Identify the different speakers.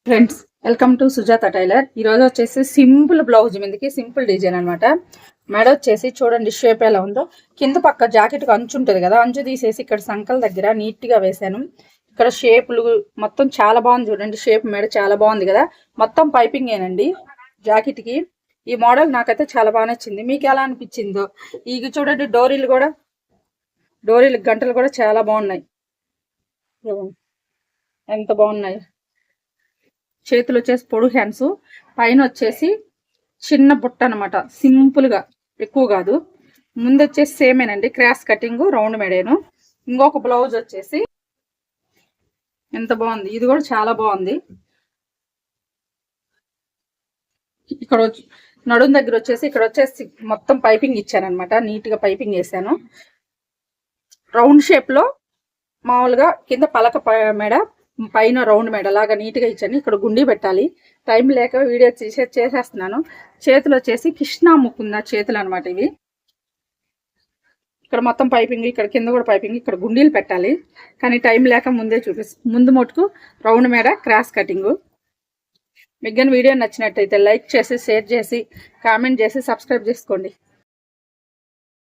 Speaker 1: Friends, welcome to Sujatha tailor. ఈరోజు వచ్చేసి simple blouse మీదకి సింపుల్ డిజైన్ అనమాట. మెడ వచ్చేసి చూడండి షేప్ ఎలా ఉందో. కింద పక్క జాకెట్కి అంచు ఉంటుంది కదా, అంచు తీసేసి ఇక్కడ సంకల దగ్గర నీట్గా వేసాను. ఇక్కడ షేపులు మొత్తం చాలా బాగుంది చూడండి. షేప్ మెడ చాలా బాగుంది కదా. మొత్తం పైపింగ్ ఏనండి జాకెట్కి. ఈ మోడల్ నాకైతే చాలా బాగా నచ్చింది. మీకు ఎలా అనిపించిందో ఇక చూడండి. డోరీలు గంటలు కూడా చాలా బాగున్నాయి. ఎంత బాగున్నాయి. చేతులు వచ్చేసి పొడు హ్యాండ్స్, పైన వచ్చేసి చిన్న బుట్ట అనమాట. సింపుల్గా, ఎక్కువ కాదు. ముందు వచ్చేసి సేమేనండి, క్రాస్ కటింగ్, రౌండ్ మెడేను. ఇంకొక బ్లౌజ్ వచ్చేసి ఎంత బాగుంది. ఇది కూడా చాలా బాగుంది. ఇక్కడ నడుం దగ్గర వచ్చేసి ఇక్కడ వచ్చేసి మొత్తం పైపింగ్ ఇచ్చాను అనమాట. నీట్గా పైపింగ్ వేసాను. రౌండ్ షేప్లో మామూలుగా కింద పలక మెడ, పైన రౌండ్ మెడ లాగా నీట్గా ఇచ్చాను. ఇక్కడ గుండీ పెట్టాలి. టైం లేక వీడియో చేసేస్తున్నాను. చేతులు వచ్చేసి కృష్ణా ముక్కుంద చేతులు అనమాట ఇవి. ఇక్కడ మొత్తం పైపింగ్, ఇక్కడ కింద కూడా పైపింగ్. ఇక్కడ గుండీలు పెట్టాలి కానీ టైం లేక ముందే ముందు మటుకు రౌండ్ మెడ, క్రాస్ కటింగ్. మీకు వీడియో నచ్చినట్టయితే లైక్ చేసి, షేర్ చేసి, కామెంట్ చేసి, సబ్స్క్రైబ్ చేసుకోండి.